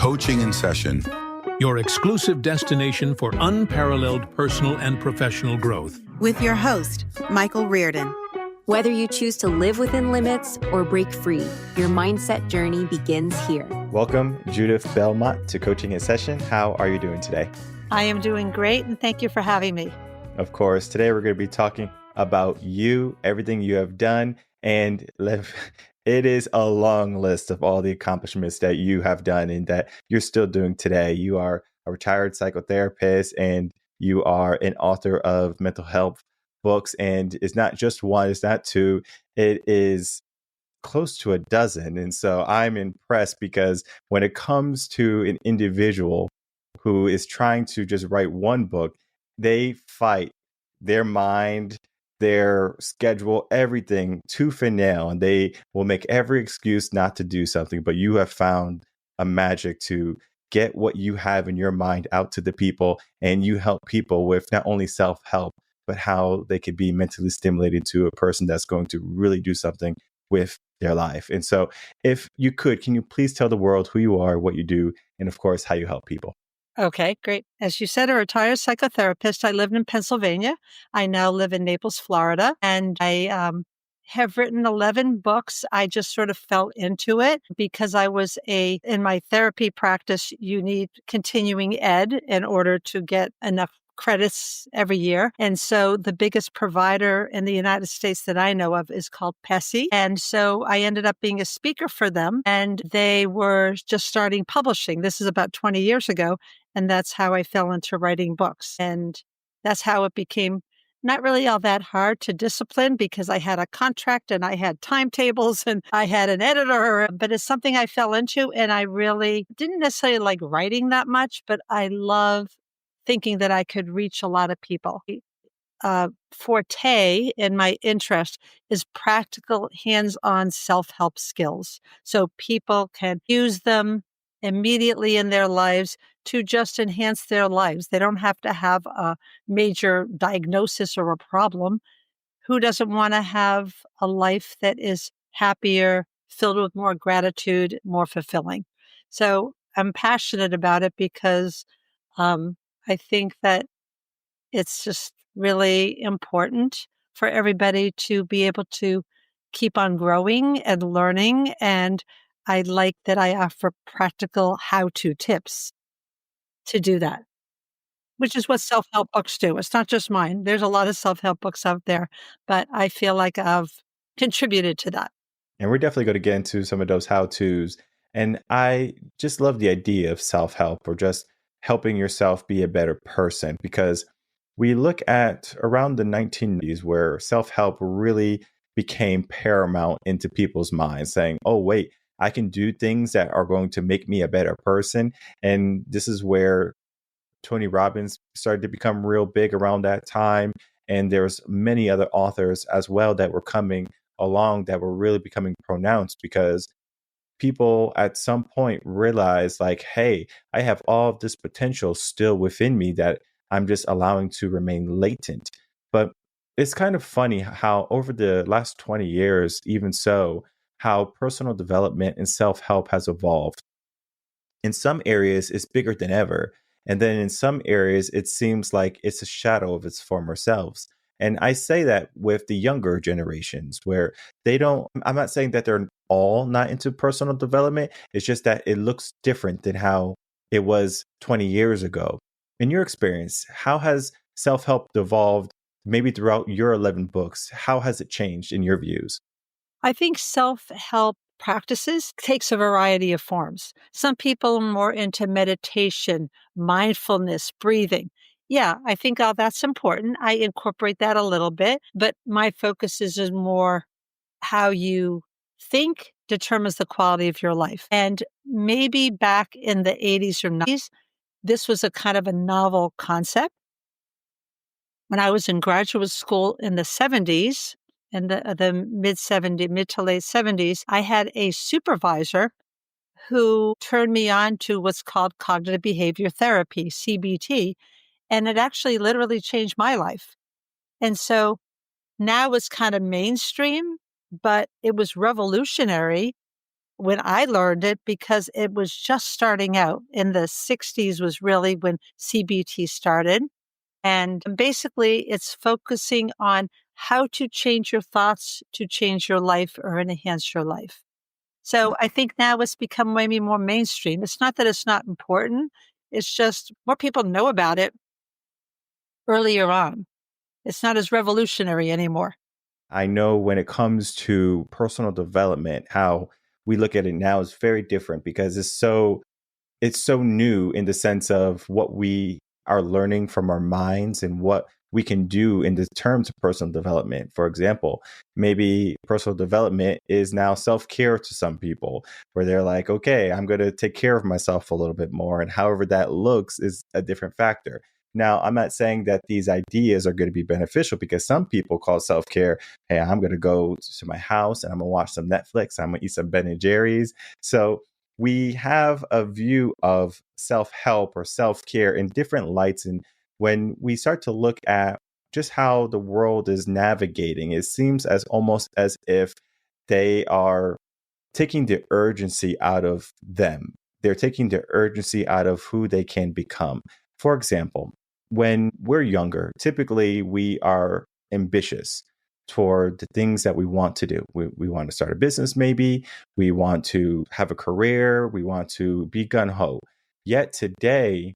Coaching in Session. Your exclusive destination for unparalleled personal and professional growth. With your host, Michael Rearden. Whether you choose to live within limits or break free, your mindset journey begins here. Welcome, Judith Belmont, to Coaching in Session. How are you doing today? I am doing great, and thank you for having me. Of course, today we're going to be talking about you, everything you have done, and it is a long list of all the accomplishments that you have done and that you're still doing today. You are a retired psychotherapist and you are an author of mental health books. And it's not just one, it's not two, it is close to a dozen. And so I'm impressed because when it comes to an individual who is trying to just write one book, they fight their mind, their schedule, everything tooth and nail, and they will make every excuse not to do something. But you have found a magic to get what you have in your mind out to the people, and you help people with not only self-help, but how they could be mentally stimulated to a person that's going to really do something with their life. And so if you could, can you please tell the world who you are, what you do, and of course, how you help people? Okay, great. As you said, a retired psychotherapist. I lived in Pennsylvania. I now live in Naples, Florida, and I have written 11 books. I just sort of fell into it because in my therapy practice, you need continuing ed in order to get enough credits every year. And so the biggest provider in the United States that I know of is called PESI. And so I ended up being a speaker for them, and they were just starting publishing. This is about 20 years ago. And that's how I fell into writing books. And that's how it became not really all that hard to discipline because I had a contract and I had timetables and I had an editor, but it's something I fell into. And I really didn't necessarily like writing that much, but I love thinking that I could reach a lot of people. Forte in my interest is practical hands-on self-help skills. So people can use them immediately in their lives to just enhance their lives. They don't have to have a major diagnosis or a problem. Who doesn't want to have a life that is happier, filled with more gratitude, more fulfilling? So I'm passionate about it because I think that it's just really important for everybody to be able to keep on growing and learning. And I like that I offer practical how-to tips to do that, which is what self-help books do. It's not just mine. There's a lot of self-help books out there, but I feel like I've contributed to that. And we're definitely going to get into some of those how-tos. And I just love the idea of self-help or just helping yourself be a better person, because we look at around the 1990s where self-help really became paramount into people's minds, saying, oh, wait, I can do things that are going to make me a better person. And this is where Tony Robbins started to become real big around that time. And there's many other authors as well that were coming along that were really becoming pronounced because people at some point realized like, hey, I have all of this potential still within me that I'm just allowing to remain latent. But it's kind of funny how over the last 20 years, even so, how personal development and self-help has evolved. In some areas, it's bigger than ever. And then in some areas, it seems like it's a shadow of its former selves. And I say that with the younger generations where I'm not saying that they're all not into personal development. It's just that it looks different than how it was 20 years ago. In your experience, how has self-help evolved maybe throughout your 11 books? How has it changed in your views? I think self-help practices takes a variety of forms. Some people are more into meditation, mindfulness, breathing. Yeah, I think all that's important. I incorporate that a little bit, but my focus is more how you think determines the quality of your life. And maybe back in the 80s or 90s, this was a kind of a novel concept. When I was in graduate school in the 70s, in the mid to late 70s, I had a supervisor who turned me on to what's called cognitive behavior therapy, CBT, and it actually literally changed my life. And so now it's kind of mainstream, but it was revolutionary when I learned it because it was just starting out. In the 60s was really when CBT started. And basically, it's focusing on how to change your thoughts to change your life or enhance your life. So I think now it's become maybe more mainstream. It's not that it's not important. It's just more people know about it earlier on. It's not as revolutionary anymore. I know when it comes to personal development, how we look at it now is very different because it's so new in the sense of what we are learning from our minds and what we can do in the terms of personal development. For example, maybe personal development is now self-care to some people, where they're like, okay, I'm going to take care of myself a little bit more. And however that looks is a different factor. Now, I'm not saying that these ideas are going to be beneficial because some people call self-care, hey, I'm going to go to my house and I'm going to watch some Netflix. I'm going to eat some Ben and Jerry's. So we have a view of self-help or self-care in different lights. And when we start to look at just how the world is navigating, it seems as almost as if they are taking the urgency out of them. They're taking the urgency out of who they can become. For example, when we're younger, typically we are ambitious toward the things that we want to do. We want to start a business, maybe. We want to have a career. We want to be gun ho. Yet today,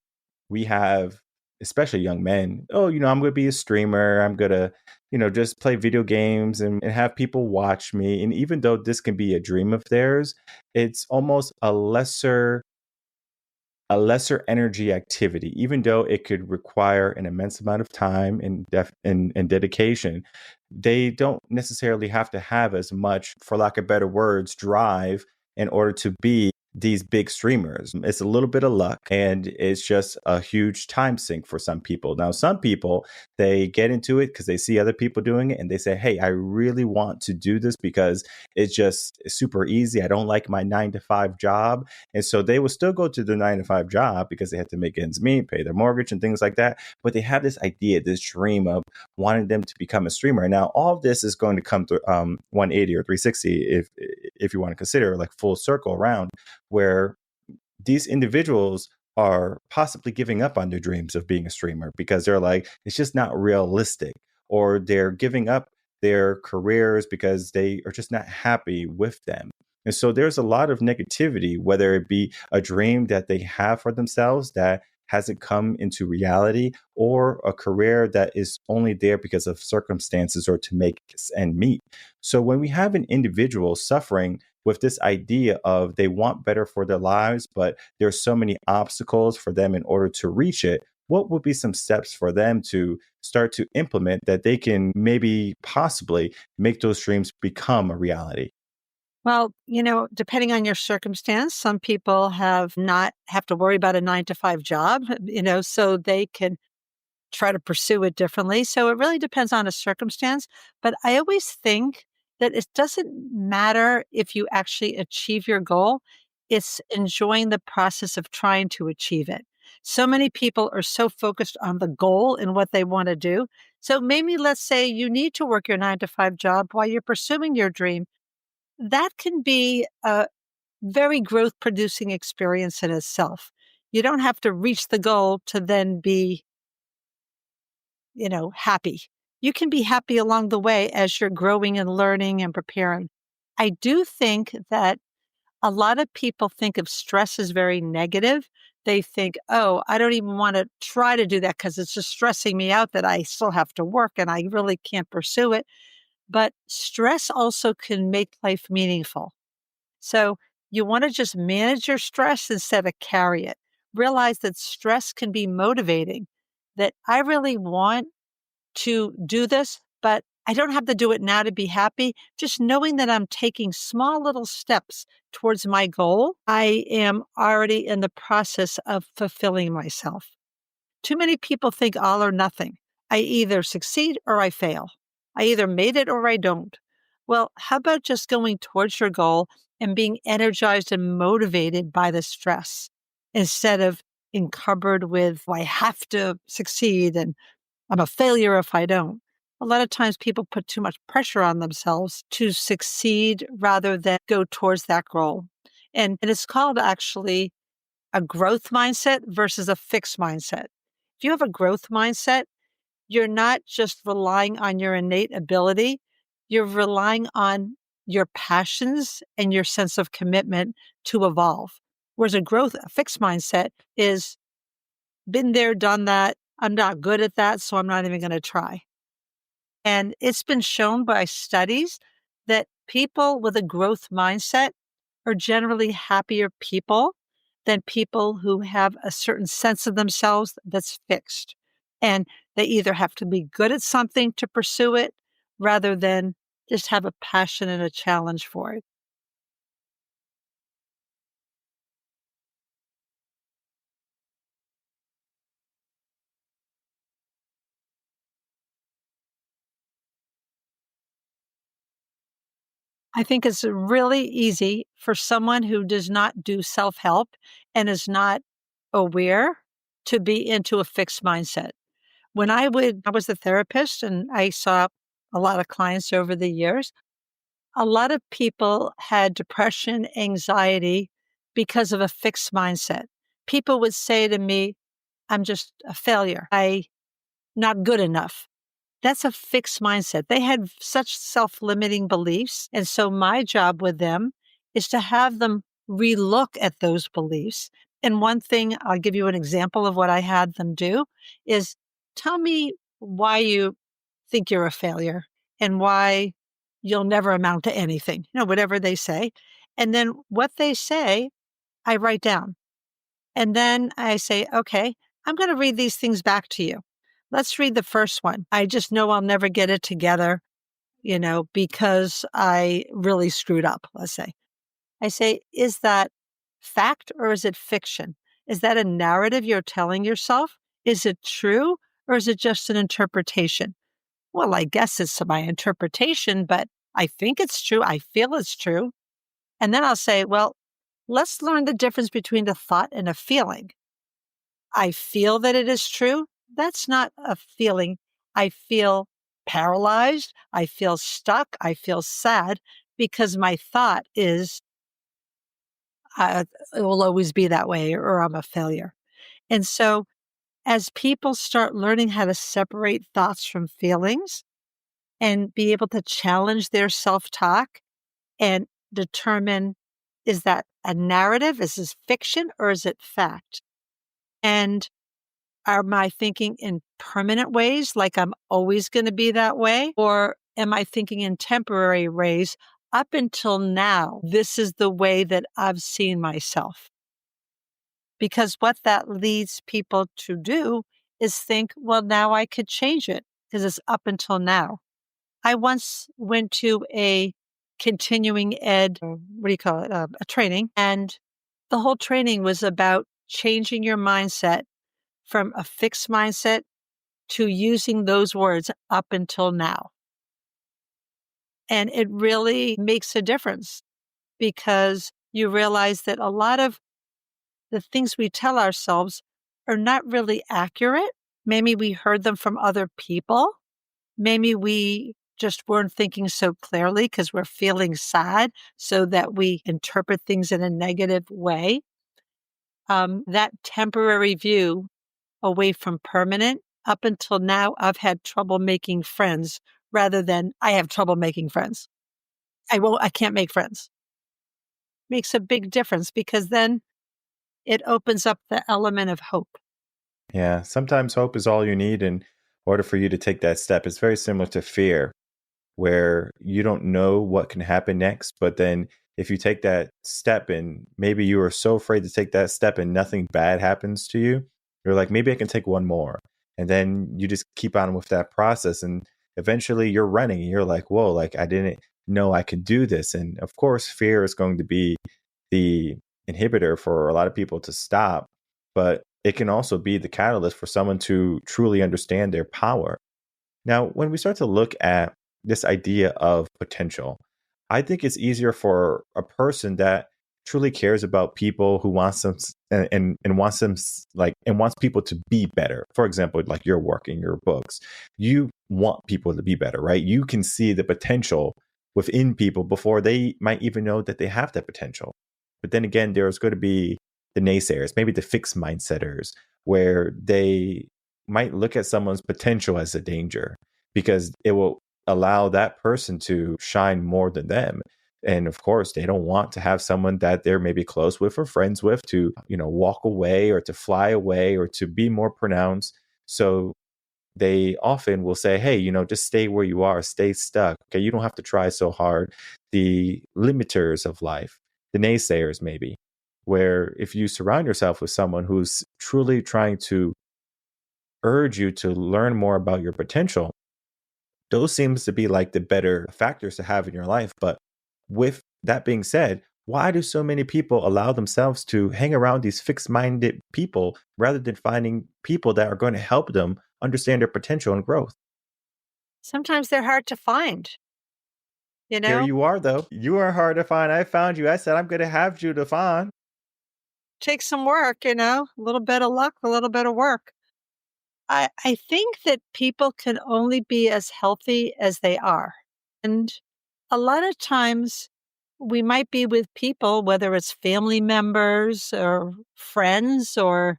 we have, especially young men, oh, I'm going to be a streamer. I'm going to, just play video games and have people watch me. And even though this can be a dream of theirs, it's almost a lesser energy activity, even though it could require an immense amount of time and dedication. They don't necessarily have to have as much, for lack of better words, drive in order to be these big streamers. It's a little bit of luck, and it's just a huge time sink for some people. Now, some people, they get into it because they see other people doing it and they say, hey, I really want to do this because it's just super easy. I don't like my 9-to-5 job. And so they will still go to their 9-to-5 job because they have to make ends meet, pay their mortgage and things like that. But they have this idea, this dream of wanting them to become a streamer. Now, all of this is going to come through 180 or 360 if you want to consider like full circle around, where these individuals are possibly giving up on their dreams of being a streamer because they're like, it's just not realistic, or they're giving up their careers because they are just not happy with them. And so there's a lot of negativity, whether it be a dream that they have for themselves that hasn't come into reality, or a career that is only there because of circumstances or to make ends meet. So when we have an individual suffering with this idea of they want better for their lives, but there's so many obstacles for them in order to reach it, what would be some steps for them to start to implement that they can maybe possibly make those dreams become a reality? Well, depending on your circumstance, some people have to worry about a 9-to-5 job, so they can try to pursue it differently. So it really depends on a circumstance. But I always think that it doesn't matter if you actually achieve your goal. It's enjoying the process of trying to achieve it. So many people are so focused on the goal and what they want to do. So maybe let's say you need to work your 9-to-5 job while you're pursuing your dream. That can be a very growth producing experience in itself. You don't have to reach the goal to then be, happy. You can be happy along the way as you're growing and learning and preparing. I do think that a lot of people think of stress as very negative. They think, oh, I don't even want to try to do that because it's just stressing me out that I still have to work and I really can't pursue it. But stress also can make life meaningful. So you want to just manage your stress instead of carry it. Realize that stress can be motivating, that I really want to do this, but I don't have to do it now to be happy. Just knowing that I'm taking small little steps towards my goal, I am already in the process of fulfilling myself. Too many people think all or nothing. I either succeed or I fail. I either made it or I don't. Well, how about just going towards your goal and being energized and motivated by the stress instead of encumbered with, I have to succeed and I'm a failure if I don't. A lot of times people put too much pressure on themselves to succeed rather than go towards that goal. And it's called actually a growth mindset versus a fixed mindset. If you have a growth mindset, you're not just relying on your innate ability, you're relying on your passions and your sense of commitment to evolve. Whereas a fixed mindset is been there, done that. I'm not good at that, so I'm not even going to try. And it's been shown by studies that people with a growth mindset are generally happier people than people who have a certain sense of themselves that's fixed. And they either have to be good at something to pursue it rather than just have a passion and a challenge for it. I think it's really easy for someone who does not do self-help and is not aware to be into a fixed mindset. I was a therapist and I saw a lot of clients over the years. A lot of people had depression, anxiety because of a fixed mindset. People would say to me, I'm just a failure. I'm not good enough. That's a fixed mindset. They had such self-limiting beliefs. And so my job with them is to have them relook at those beliefs. And one thing, I'll give you an example of what I had them do is tell me why you think you're a failure and why you'll never amount to anything, whatever they say. And then what they say, I write down. And then I say, okay, I'm going to read these things back to you. Let's read the first one. I just know I'll never get it together, because I really screwed up, let's say. I say, is that fact or is it fiction? Is that a narrative you're telling yourself? Is it true or is it just an interpretation? Well, I guess it's my interpretation, but I think it's true. I feel it's true. And then I'll say, well, let's learn the difference between a thought and a feeling. I feel that it is true. That's not a feeling. I feel paralyzed. I feel stuck. I feel sad because my thought is, it will always be that way or I'm a failure. And so as people start learning how to separate thoughts from feelings and be able to challenge their self-talk and determine, is that a narrative? Is this fiction or is it fact? And am I thinking in permanent ways, like I'm always going to be that way? Or am I thinking in temporary ways? Up until now, this is the way that I've seen myself. Because what that leads people to do is think, well, now I could change it because it's up until now. I once went to a continuing ed, a training, and the whole training was about changing your mindset from a fixed mindset to using those words up until now. And it really makes a difference because you realize that a lot of the things we tell ourselves are not really accurate. Maybe we heard them from other people. Maybe we just weren't thinking so clearly because we're feeling sad so that we interpret things in a negative way. That temporary view away from permanent. Up until now, I've had trouble making friends rather than I have trouble making friends. I can't make friends. Makes a big difference because then it opens up the element of hope. Yeah, sometimes hope is all you need in order for you to take that step. It's very similar to fear, where you don't know what can happen next. But then if you take that step and maybe you are so afraid to take that step and nothing bad happens to you, you're like, maybe I can take one more. And then you just keep on with that process. And eventually you're running and you're like, whoa, like I didn't know I could do this. And of course, fear is going to be the inhibitor for a lot of people to stop, but it can also be the catalyst for someone to truly understand their power. Now, when we start to look at this idea of potential, I think it's easier for a person that truly cares about people who wants them and wants them and wants people to be better. For example, like your work in your books, you want people to be better, right? You can see the potential within people before they might even know that they have that potential. But then again, there's going to be the naysayers, maybe the fixed mindsetters, where they might look at someone's potential as a danger because it will allow that person to shine more than them. And of course, they don't want to have someone that they're maybe close with or friends with to, walk away or to fly away or to be more pronounced. So they often will say, hey, just stay where you are, stay stuck. Okay, you don't have to try so hard. The limiters of life, the naysayers maybe, where if you surround yourself with someone who's truly trying to urge you to learn more about your potential, those seems to be like the better factors to have in your life. But with that being said, why do so many people allow themselves to hang around these fixed-minded people rather than finding people that are going to help them understand their potential and growth? Sometimes they're hard to find, Here you are, though. You are hard to find. I found you. I said, I'm going to have Judith on. Take some work, a little bit of luck, a little bit of work. I think that people can only be as healthy as they are. And a lot of times we might be with people, whether it's family members or friends or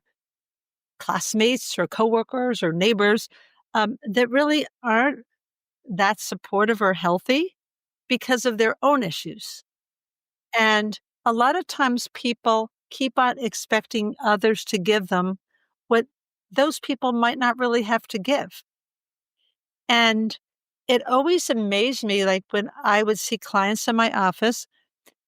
classmates or coworkers or neighbors, that really aren't that supportive or healthy because of their own issues. And a lot of times people keep on expecting others to give them what those people might not really have to give. And it always amazed me, like when I would see clients in my office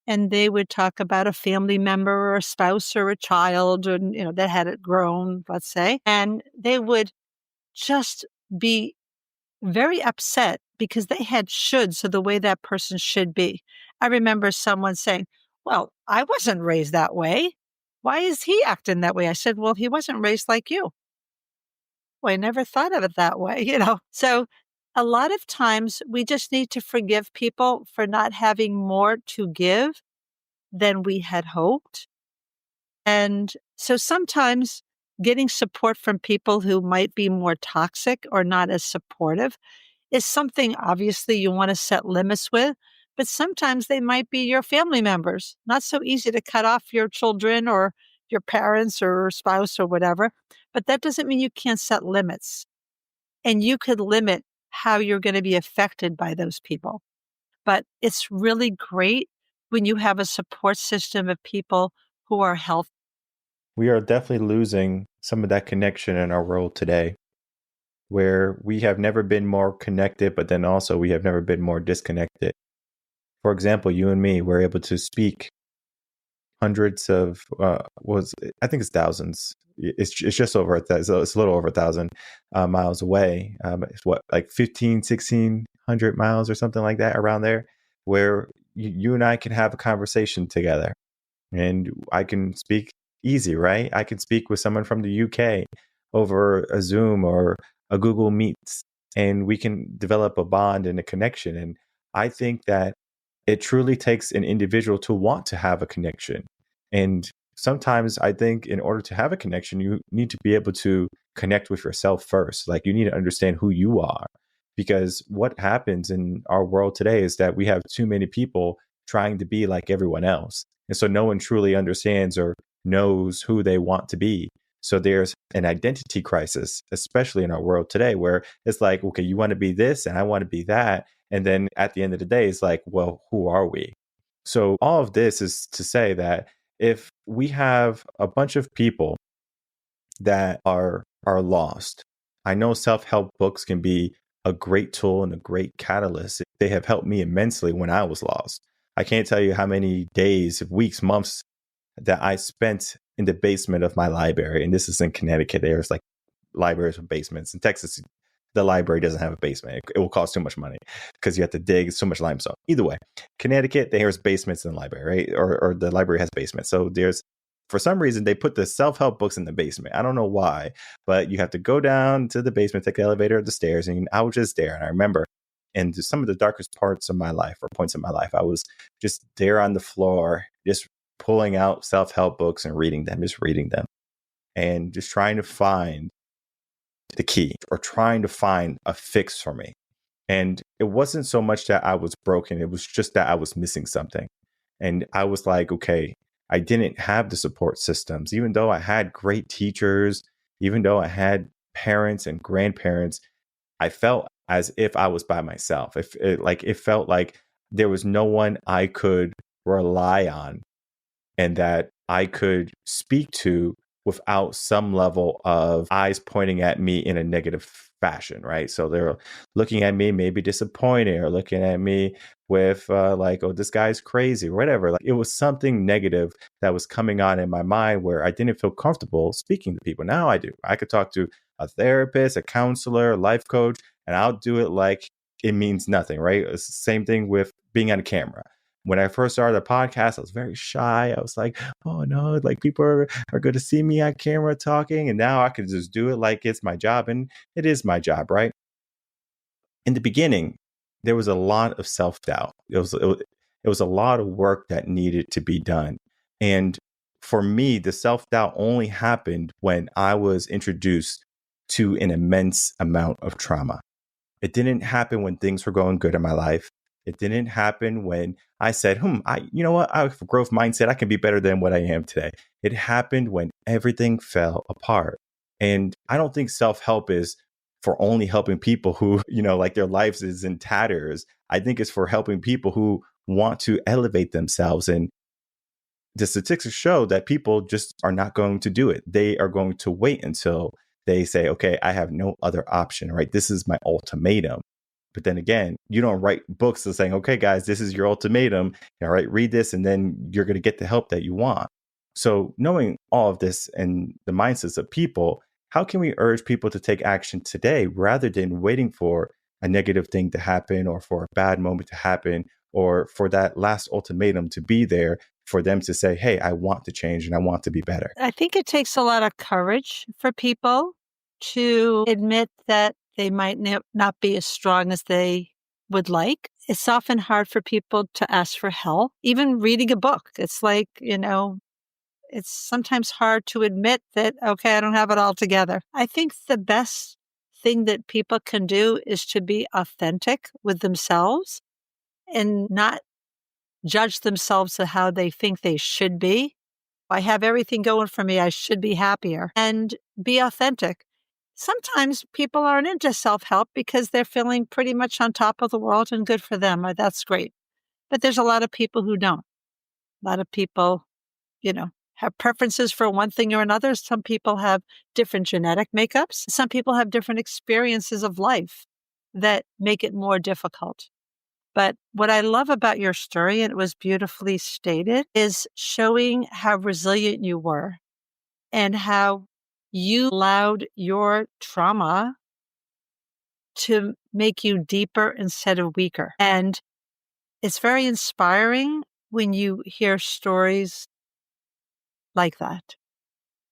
and they would talk about a family member or a spouse or a child, and that had it grown, let's say, and they would just be very upset because they had shoulds of the way that person should be. I remember someone saying, well, I wasn't raised that way. Why is he acting that way? I said, well, he wasn't raised like you. Well, I never thought of it that way, So a lot of times we just need to forgive people for not having more to give than we had hoped. And so sometimes getting support from people who might be more toxic or not as supportive is something obviously you want to set limits with, but sometimes they might be your family members. Not so easy to cut off your children or your parents or spouse or whatever, but that doesn't mean you can't set limits. And you could limit how you're going to be affected by those people. But it's really great when you have a support system of people who are healthy. We are definitely losing some of that connection in our world today, where we have never been more connected, but then also we have never been more disconnected. For example, you and me were able to speak hundreds of, I think it's thousands. It's just over it's a little over 1,000 miles away. It's like 1,600 miles or something like that, around there, where you and I can have a conversation together. And I can speak easy, right? I can speak with someone from the UK over a Zoom or a Google Meets, and we can develop a bond and a connection. And I think that it truly takes an individual to want to have a connection. And sometimes I think in order to have a connection, you need to be able to connect with yourself first. Like, you need to understand who you are, because what happens in our world today is that we have too many people trying to be like everyone else. And so no one truly understands or knows who they want to be. So there's an identity crisis, especially in our world today, where it's like, okay, you want to be this and I want to be that. And then at the end of the day, it's like, well, who are we? So all of this is to say that if we have a bunch of people that are lost, I know self-help books can be a great tool and a great catalyst. They have helped me immensely when I was lost. I can't tell you how many days, weeks, months that I spent in the basement of my library. And this is in Connecticut. There's like libraries with basements. In Texas, the library doesn't have a basement. It will cost too much money because you have to dig so much limestone. Either way, Connecticut, there's basements in the library, right? Or the library has basements. So there's, for some reason, they put the self-help books in the basement. I don't know why, but you have to go down to the basement, take the elevator or the stairs. And I was just there. And I remember in some of the darkest parts of my life, or points in my life, I was just there on the floor, just pulling out self-help books and reading them, and just trying to find the key or trying to find a fix for me. And it wasn't so much that I was broken. It was just that I was missing something. And I was like, okay, I didn't have the support systems, even though I had great teachers, even though I had parents and grandparents. I felt as if I was by myself. It felt like there was no one I could rely on and that I could speak to without some level of eyes pointing at me in a negative fashion, right? So they're looking at me maybe disappointed or looking at me with like, oh, this guy's crazy or whatever. Like it was something negative that was coming on in my mind where I didn't feel comfortable speaking to people. Now I do. I could talk to a therapist, a counselor, a life coach, and I'll do it like it means nothing, right? It's the same thing with being on a camera. When I first started the podcast, I was very shy. I was like, oh no, like people are going to see me on camera talking. And now I can just do it like it's my job. And it is my job, right? In the beginning, there was a lot of self-doubt. It was a lot of work that needed to be done. And for me, the self-doubt only happened when I was introduced to an immense amount of trauma. It didn't happen when things were going good in my life. It didn't happen when I said, you know what? I have a growth mindset. I can be better than what I am today. It happened when everything fell apart. And I don't think self-help is for only helping people who, like their lives is in tatters. I think it's for helping people who want to elevate themselves. And the statistics show that people just are not going to do it. They are going to wait until they say, okay, I have no other option, right? This is my ultimatum. But then again, you don't write books of saying, okay, guys, this is your ultimatum. All right, read this, and then you're going to get the help that you want. So knowing all of this and the mindsets of people, how can we urge people to take action today rather than waiting for a negative thing to happen or for a bad moment to happen or for that last ultimatum to be there for them to say, hey, I want to change and I want to be better? I think it takes a lot of courage for people to admit that they might not be as strong as they would like. It's often hard for people to ask for help, even reading a book. It's like, it's sometimes hard to admit that, okay, I don't have it all together. I think the best thing that people can do is to be authentic with themselves and not judge themselves to how they think they should be. I have everything going for me. I should be happier, and be authentic. Sometimes people aren't into self-help because they're feeling pretty much on top of the world, and good for them. That's great. But there's a lot of people who don't. A lot of people, have preferences for one thing or another. Some people have different genetic makeups. Some people have different experiences of life that make it more difficult. But what I love about your story, and it was beautifully stated, is showing how resilient you were and how you allowed your trauma to make you deeper instead of weaker. And it's very inspiring when you hear stories like that,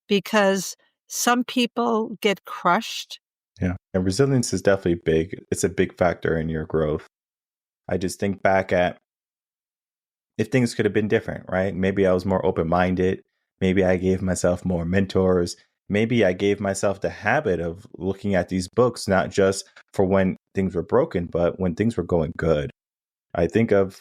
because some people get crushed. Yeah. And resilience is definitely big. It's a big factor in your growth. I just think back at if things could have been different, right? Maybe I was more open-minded. Maybe I gave myself more mentors. Maybe I gave myself the habit of looking at these books, not just for when things were broken, but when things were going good. I think of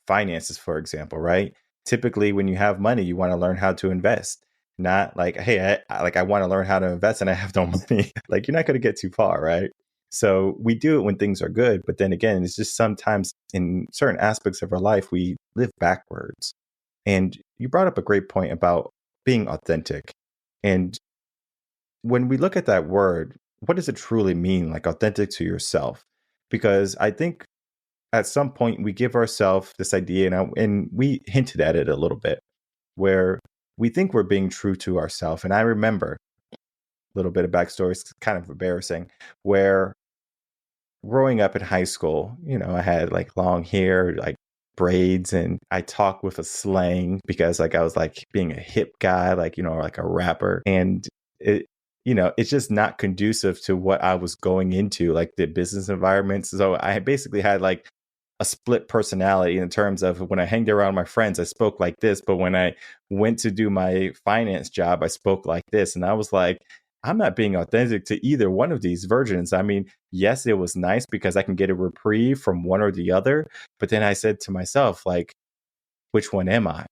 finances, for example, right? Typically, when you have money, you want to learn how to invest. Not like, hey, I want to learn how to invest and I have no money. Like, you're not going to get too far, right? So we do it when things are good. But then again, it's just sometimes in certain aspects of our life, we live backwards. And you brought up a great point about being authentic. And when we look at that word, what does it truly mean, like authentic to yourself? Because I think at some point we give ourselves this idea, and we hinted at it a little bit, where we think we're being true to ourselves. And I remember a little bit of backstory, it's kind of embarrassing, where growing up in high school, I had like long hair, like braids, and I talked with a slang because like I was like being a hip guy, like, like a rapper. And it's just not conducive to what I was going into, like the business environment. So I basically had like a split personality in terms of when I hanged around my friends, I spoke like this. But when I went to do my finance job, I spoke like this. And I was like, I'm not being authentic to either one of these versions. I mean, yes, it was nice because I can get a reprieve from one or the other. But then I said to myself, like, which one am I?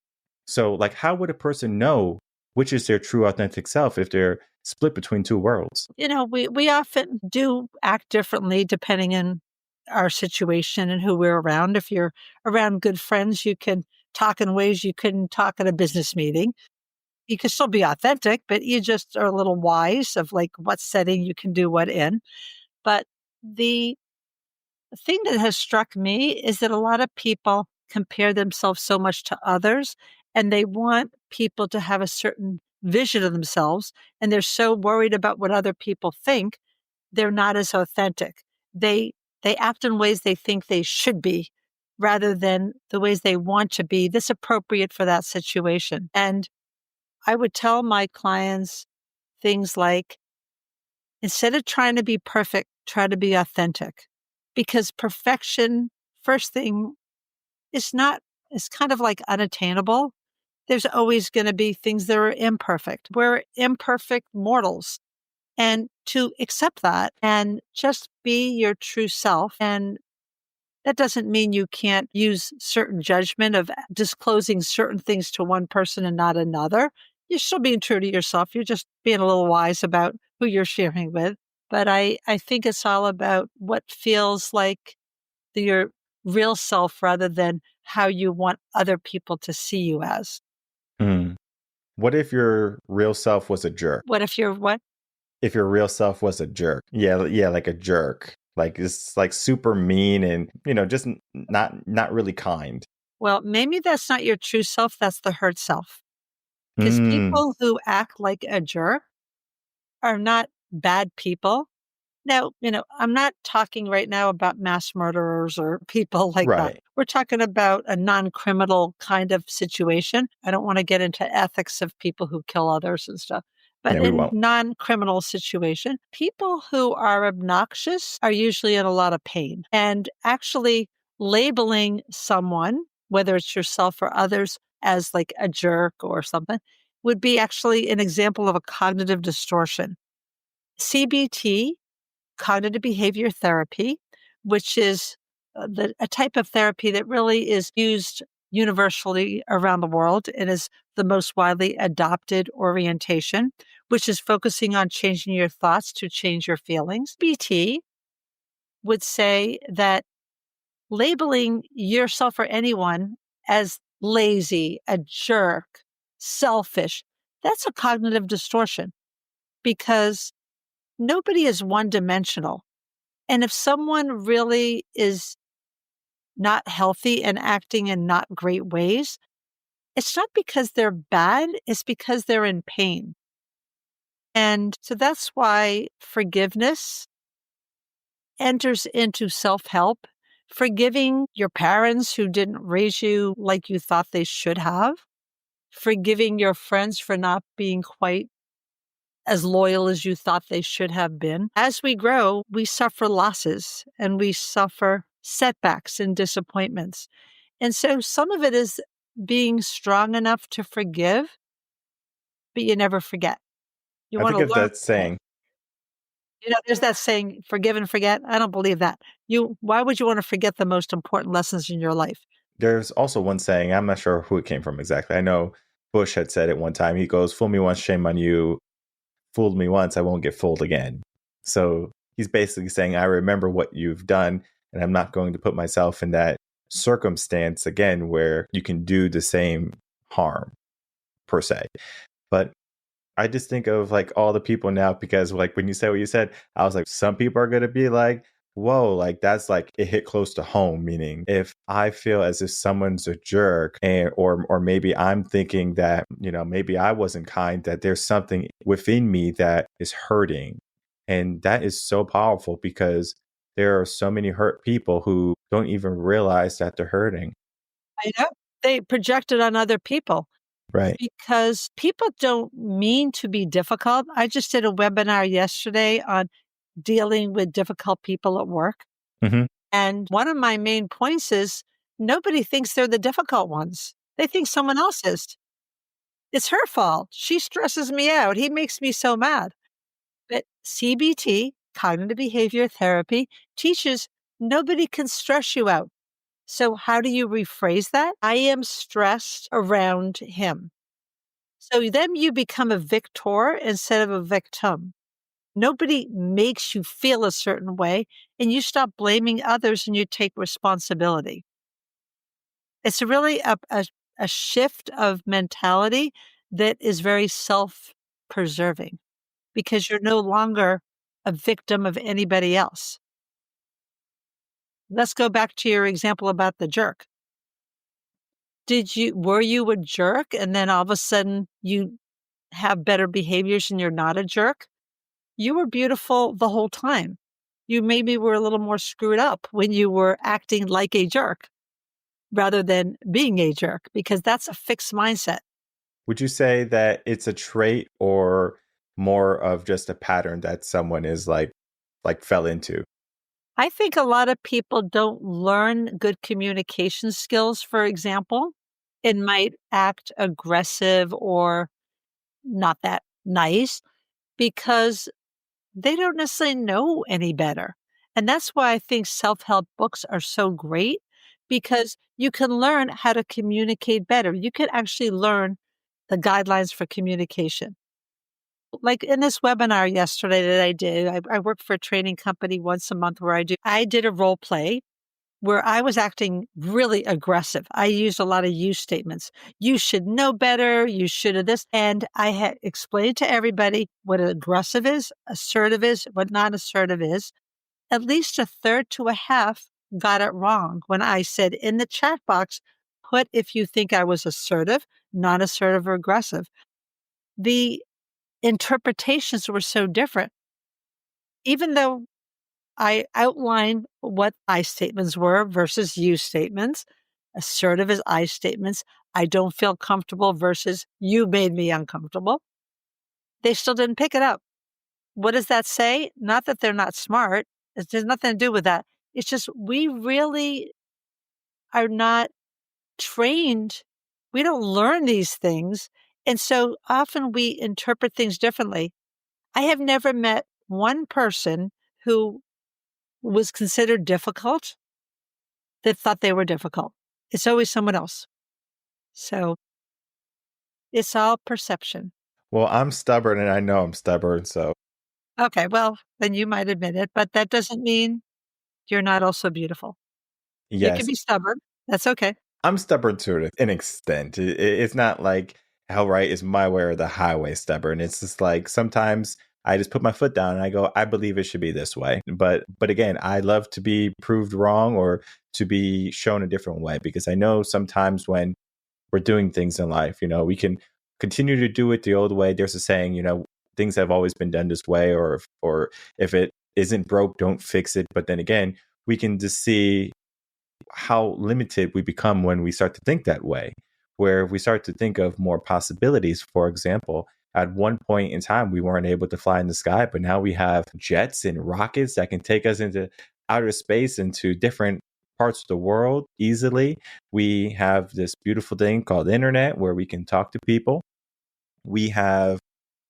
So, like, how would a person know which is their true authentic self if they're split between two worlds? We often do act differently depending on our situation and who we're around. If you're around good friends, you can talk in ways you couldn't talk at a business meeting. You can still be authentic, but you just are a little wise of like what setting you can do what in. But the thing that has struck me is that a lot of people compare themselves so much to others, and they want people to have a certain vision of themselves, and they're so worried about what other people think, they're not as authentic. They act in ways they think they should be rather than the ways they want to be that's appropriate for that situation. And I would tell my clients things like, instead of trying to be perfect, try to be authentic. Because perfection, first thing, it's kind of like unattainable. There's always going to be things that are imperfect. We're imperfect mortals. And to accept that and just be your true self. And that doesn't mean you can't use certain judgment of disclosing certain things to one person and not another. You're still being true to yourself. You're just being a little wise about who you're sharing with. But I think it's all about what feels like your real self rather than how you want other people to see you as. Hmm. What if your real self was a jerk? What if you're what? If your real self was a jerk. Yeah, like a jerk. Like it's like super mean and, just not really kind. Well, maybe that's not your true self. That's the hurt self. Because Mm, people who act like a jerk are not bad people. Now, I'm not talking right now about mass murderers or people like that. right. We're talking about a non-criminal kind of situation. I don't want to get into ethics of people who kill others and stuff. But Yeah, we in won't. non-criminal situation, people who are obnoxious are usually in a lot of pain. And actually labeling someone, whether it's yourself or others, as like a jerk or something, would be actually an example of a cognitive distortion. CBT, cognitive behavior therapy, which is a type of therapy that really is used universally around the world and is the most widely adopted orientation, which is focusing on changing your thoughts to change your feelings. BT would say that labeling yourself or anyone as lazy, a jerk, selfish, that's a cognitive distortion because nobody is one dimensional. And if someone really is not healthy and acting in not great ways, it's not because they're bad, it's because they're in pain. And so that's why forgiveness enters into self-help, forgiving your parents who didn't raise you like you thought they should have, forgiving your friends for not being quite as loyal as you thought they should have been. As we grow, we suffer losses and we suffer setbacks and disappointments. And so some of it is being strong enough to forgive, but you never forget. You I want think to of learn that from it. saying. There's that saying, forgive and forget. I don't believe that. Why would you want to forget the most important lessons in your life? There's also one saying, I'm not sure who it came from exactly. I know Bush had said it one time. He goes, "Fool me once, shame on you. Fooled me once, I won't get fooled again." So he's basically saying, I remember what you've done, and I'm not going to put myself in that circumstance again where you can do the same harm, per se. But I just think of like all the people now because like when you said what you said, I was like, some people are gonna be like, whoa, like that's like it hit close to home. Meaning if I feel as if someone's a jerk and or maybe I'm thinking that, maybe I wasn't kind, that there's something within me that is hurting. And that is so powerful because there are so many hurt people who don't even realize that they're hurting. I know they project it on other people. Right. Because people don't mean to be difficult. I just did a webinar yesterday on dealing with difficult people at work. Hmm. And one of my main points is nobody thinks they're the difficult ones. They think someone else is. It's her fault. She stresses me out. He makes me so mad. CBT, cognitive behavior therapy, teaches nobody can stress you out. So how do you rephrase that? I am stressed around him. So then you become a victor instead of a victim. Nobody makes you feel a certain way, and you stop blaming others and you take responsibility. It's really a shift of mentality that is very self-preserving because you're no longer a victim of anybody else. Let's go back to your example about the jerk. Were you a jerk and then all of a sudden you have better behaviors and you're not a jerk? You were beautiful the whole time. You maybe were a little more screwed up when you were acting like a jerk rather than being a jerk, because that's a fixed mindset. Would you say that it's a trait or more of just a pattern that someone is like fell into? I think a lot of people don't learn good communication skills, for example, and might act aggressive or not that nice because they don't necessarily know any better. And that's why I think self-help books are so great, because you can learn how to communicate better. You can actually learn the guidelines for communication. Like in this webinar yesterday that I did, I work for a training company once a month where I did a role play where I was acting really aggressive. I used a lot of you statements. You should know better. You should have this. And I had explained to everybody what aggressive is, assertive is, what non-assertive is. At least a third to a half got it wrong when I said in the chat box, put if you think I was assertive, non-assertive, or aggressive. The interpretations were so different. Even though I outlined what I statements were versus you statements, assertive as I statements, I don't feel comfortable versus you made me uncomfortable, they still didn't pick it up. What does that say? Not that they're not smart. There's nothing to do with that. It's just we really are not trained. We don't learn these things. And so often we interpret things differently. I have never met one person who was considered difficult that thought they were difficult. It's always someone else. So it's all perception. Well, I'm stubborn and I know I'm stubborn, so Okay, well, then you might admit it, but that doesn't mean you're not also beautiful. You can yes, be stubborn. That's okay. I'm stubborn to an extent. It's not like how right is my way or the highway stubborn. It's just like sometimes I just put my foot down and I go, I believe it should be this way. But again, I love to be proved wrong or to be shown a different way, because I know sometimes when we're doing things in life, we can continue to do it the old way. There's a saying, things have always been done this way, or if it isn't broke, don't fix it. But then again, we can just see how limited we become when we start to think that way, where we start to think of more possibilities. For example, at one point in time, we weren't able to fly in the sky, but now we have jets and rockets that can take us into outer space, into different parts of the world easily. We have this beautiful thing called internet where we can talk to people. We have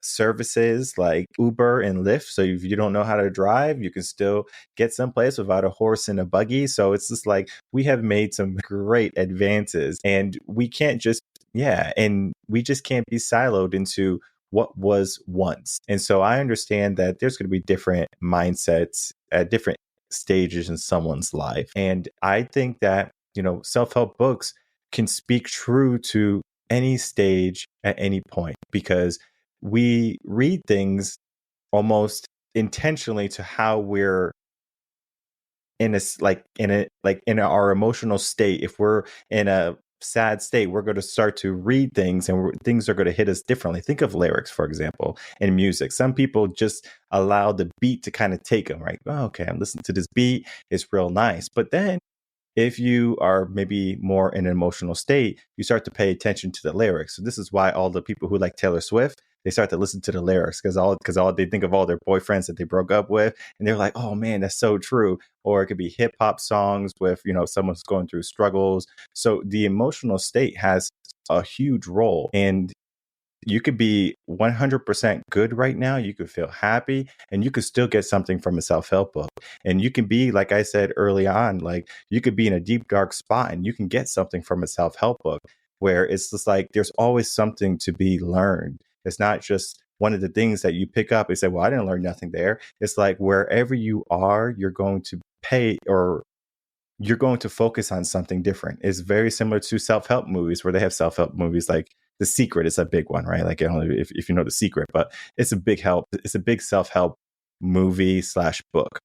services like Uber and Lyft. So if you don't know how to drive, you can still get someplace without a horse and a buggy. So it's just like we have made some great advances, and we can't just, and we just can't be siloed into what was once. And so I understand that there's going to be different mindsets at different stages in someone's life. And I think that, self-help books can speak true to any stage at any point, because we read things almost intentionally to how we're in our emotional state. If we're in a sad state, we're going to start to read things, and things are going to hit us differently. Think of lyrics, for example, in music. Some people just allow the beat to kind of take them, right? Oh, okay, I'm listening to this beat, it's real nice. But then if you are maybe more in an emotional state, you start to pay attention to the lyrics. So this is why all the people who like Taylor Swift, they start to listen to the lyrics, because they think of all their boyfriends that they broke up with, and they're like, oh man, that's so true. Or it could be hip hop songs with, someone's going through struggles. So the emotional state has a huge role. And You could be 100% good right now. You could feel happy and you could still get something from a self-help book. And you can be, like I said early on, like you could be in a deep, dark spot and you can get something from a self-help book where it's just like there's always something to be learned. It's not just one of the things that you pick up and say, well, I didn't learn nothing there. It's like wherever you are, you're going to pay or you're going to focus on something different. It's very similar to self-help movies where they have self-help movies like The Secret is a big one, right? Like I don't know if you know The Secret, but it's a big help. It's a big self-help movie / book.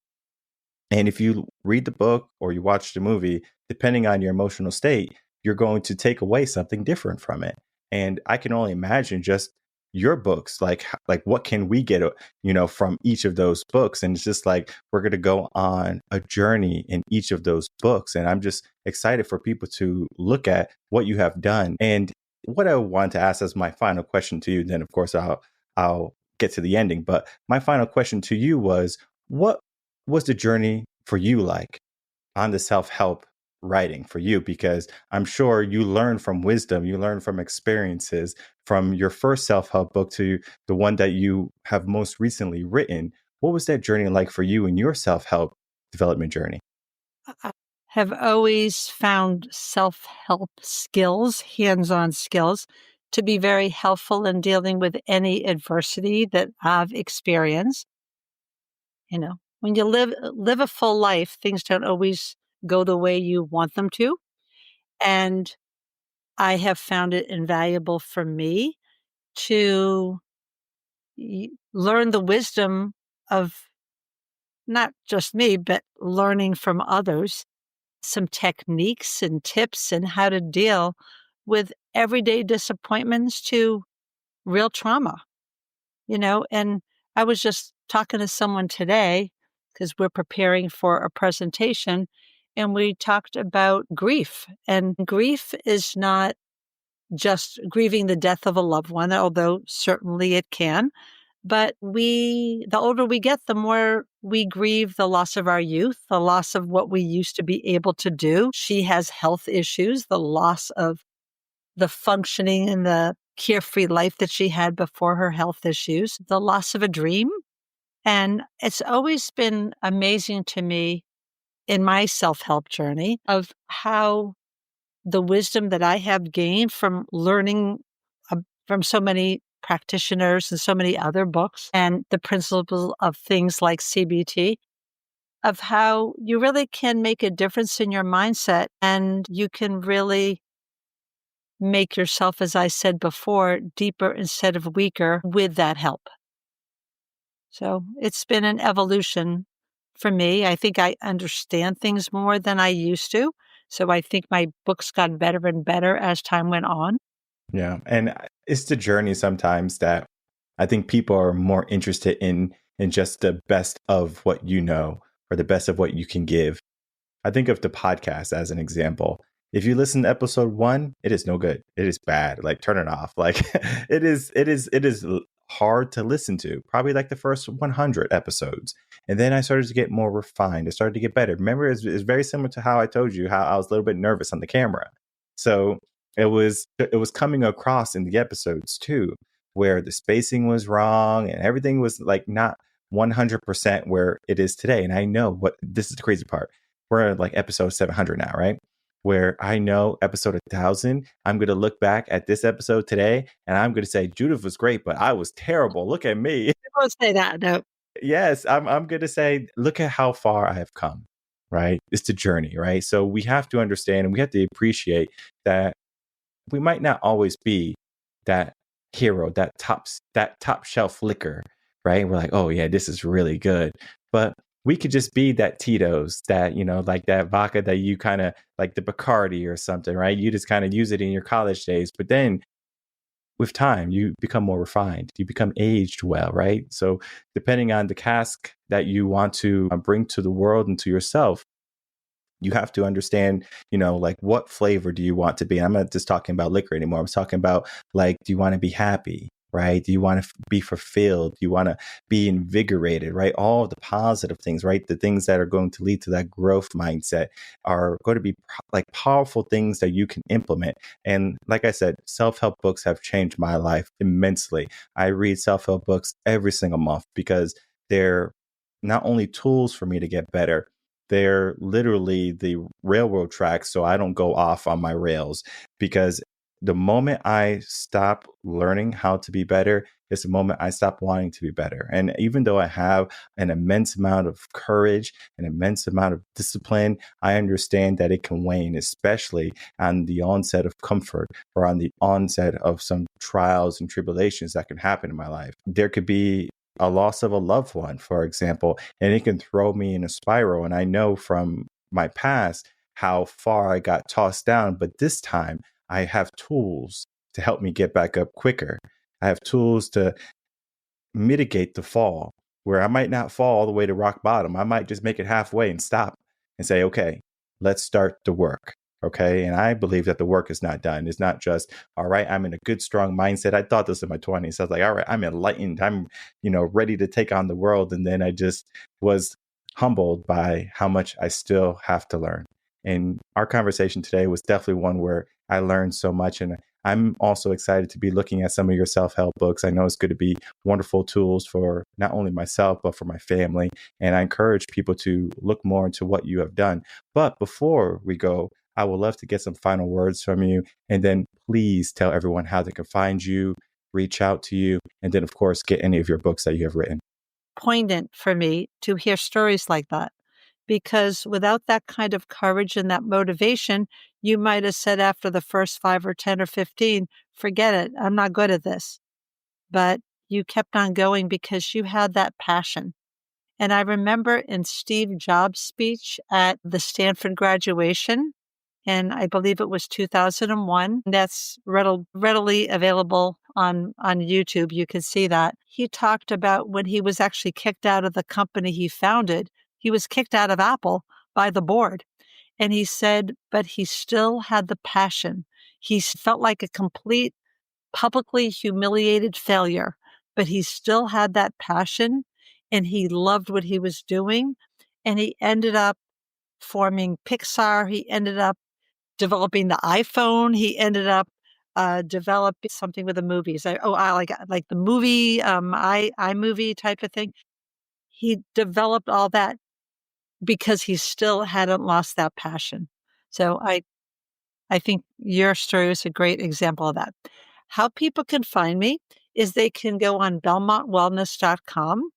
And if you read the book or you watch the movie, depending on your emotional state, you're going to take away something different from it. And I can only imagine just your books, like what can we get, from each of those books? And it's just like we're going to go on a journey in each of those books. And I'm just excited for people to look at what you have done. And what I want to ask as my final question to you, then of course I'll get to the ending. But my final question to you was, what was the journey for you like on the self-help writing for you? Because I'm sure you learn from wisdom, you learn from experiences from your first self-help book to the one that you have most recently written. What was that journey like for you in your self-help development journey? I have always found self-help skills, hands-on skills, to be very helpful in dealing with any adversity that I've experienced. When you live a full life, things don't always go the way you want them to. And I have found it invaluable for me to learn the wisdom of not just me, but learning from others, some techniques and tips and how to deal with everyday disappointments to real trauma, and I was just talking to someone today because we're preparing for a presentation and we talked about grief, and grief is not just grieving the death of a loved one, although certainly it can. But the older we get, the more we grieve the loss of our youth, the loss of what we used to be able to do. She has health issues, the loss of the functioning and the carefree life that she had before her health issues, the loss of a dream. And it's always been amazing to me in my self-help journey of how the wisdom that I have gained from learning from so many practitioners and so many other books and the principles of things like CBT, of how you really can make a difference in your mindset and you can really make yourself, as I said before, deeper instead of weaker with that help. So it's been an evolution for me. I think I understand things more than I used to. So I think my books got better and better as time went on. Yeah. And it's the journey sometimes that I think people are more interested in just the best of what you know or the best of what you can give. I think of the podcast as an example. If you listen to episode 1, it is no good. It is bad. Like turn it off. Like it is hard to listen to, probably like the first 100 episodes. And then I started to get more refined. I started to get better. Remember, it's very similar to how I told you how I was a little bit nervous on the camera. So it was coming across in the episodes too, where the spacing was wrong and everything was like not 100% where it is today. And I know this is the crazy part. We're at like episode 700 now, right? Where I know episode 1000, I'm going to look back at this episode today and I'm going to say, Judith was great, but I was terrible. Look at me. I won't say that, no. Yes, I'm going to say, look at how far I have come, right? It's the journey, right? So we have to understand and we have to appreciate that we might not always be that hero, that top shelf liquor, right? We're like, oh yeah, this is really good. But we could just be that Tito's, that, like that vodka that you kind of like the Bacardi or something, right? You just kind of use it in your college days. But then with time, you become more refined. You become aged well, right? So depending on the cask that you want to bring to the world and to yourself, you have to understand, like what flavor do you want to be? I'm not just talking about liquor anymore. I'm talking about like, do you want to be happy? right? Do you want to be fulfilled? Do you want to be invigorated, right? All of the positive things, right? The things that are going to lead to that growth mindset are going to be like powerful things that you can implement. And like I said, self-help books have changed my life immensely. I read self-help books every single month because they're not only tools for me to get better, they're literally the railroad tracks so I don't go off on my rails. Because the moment I stop learning how to be better is the moment I stop wanting to be better. And even though I have an immense amount of courage, an immense amount of discipline, I understand that it can wane, especially on the onset of comfort or on the onset of some trials and tribulations that can happen in my life. There could be a loss of a loved one, for example, and it can throw me in a spiral. And I know from my past how far I got tossed down, but this time I have tools to help me get back up quicker. I have tools to mitigate the fall, where I might not fall all the way to rock bottom. I might just make it halfway and stop and say, okay, let's start the work. Okay. And I believe that the work is not done. It's not just, all right, I'm in a good, strong mindset. I thought this in my 20s. I was like, all right, I'm enlightened. I'm, ready to take on the world. And then I just was humbled by how much I still have to learn. And our conversation today was definitely one where I learned so much. And I'm also excited to be looking at some of your self-help books. I know it's going to be wonderful tools for not only myself, but for my family. And I encourage people to look more into what you have done. But before we go, I would love to get some final words from you. And then please tell everyone how they can find you, reach out to you, and then, of course, get any of your books that you have written. Poignant for me to hear stories like that, because without that kind of courage and that motivation, you might have said after the first 5 or 10 or 15, forget it, I'm not good at this. But you kept on going because you had that passion. And I remember in Steve Jobs' speech at the Stanford graduation, and I believe it was 2001. That's readily available on YouTube. You can see that. He talked about when he was actually kicked out of the company he founded. He was kicked out of Apple by the board. And he said, but he still had the passion. He felt like a complete, publicly humiliated failure, but he still had that passion and he loved what he was doing. And he ended up forming Pixar. He ended up developing the iPhone. He ended up developing something with the movies. I like the movie, iMovie type of thing. He developed all that because he still hadn't lost that passion. So I think your story was a great example of that. How people can find me is they can go on belmontwellness.com.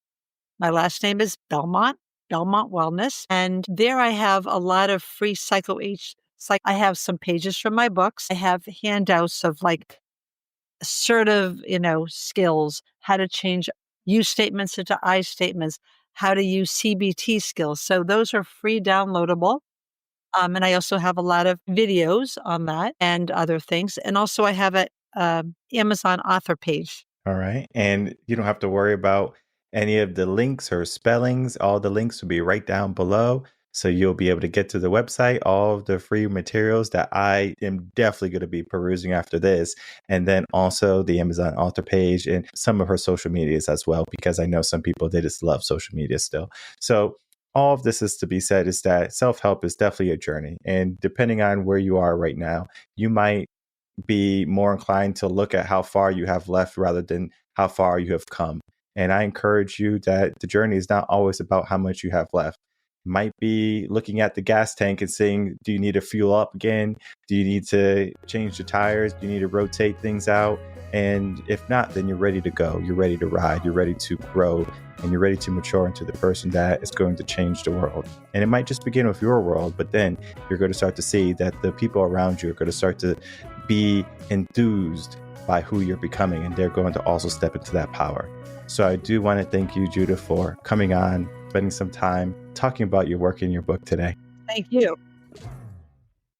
My last name is Belmont Wellness. And there I have a lot of free I have some pages from my books. I have handouts of like assertive, skills, how to change you statements into I statements, how to use CBT skills. So those are free downloadable. And I also have a lot of videos on that and other things. And also I have a Amazon author page. All right. And you don't have to worry about any of the links or spellings. All the links will be right down below. So you'll be able to get to the website, all of the free materials that I am definitely going to be perusing after this. And then also the Amazon author page and some of her social medias as well, because I know some people, they just love social media still. So all of this is to be said is that self-help is definitely a journey. And depending on where you are right now, you might be more inclined to look at how far you have left rather than how far you have come. And I encourage you that the journey is not always about how much you have left. Might be looking at the gas tank and saying, do you need to fuel up again? Do you need to change the tires? Do you need to rotate things out? And if not, then you're ready to go. You're ready to ride. You're ready to grow. And you're ready to mature into the person that is going to change the world. And it might just begin with your world, but then you're going to start to see that the people around you are going to start to be enthused by who you're becoming. And they're going to also step into that power. So I do want to thank you, Judith, for coming on, spending some time talking about your work in your book today. Thank you.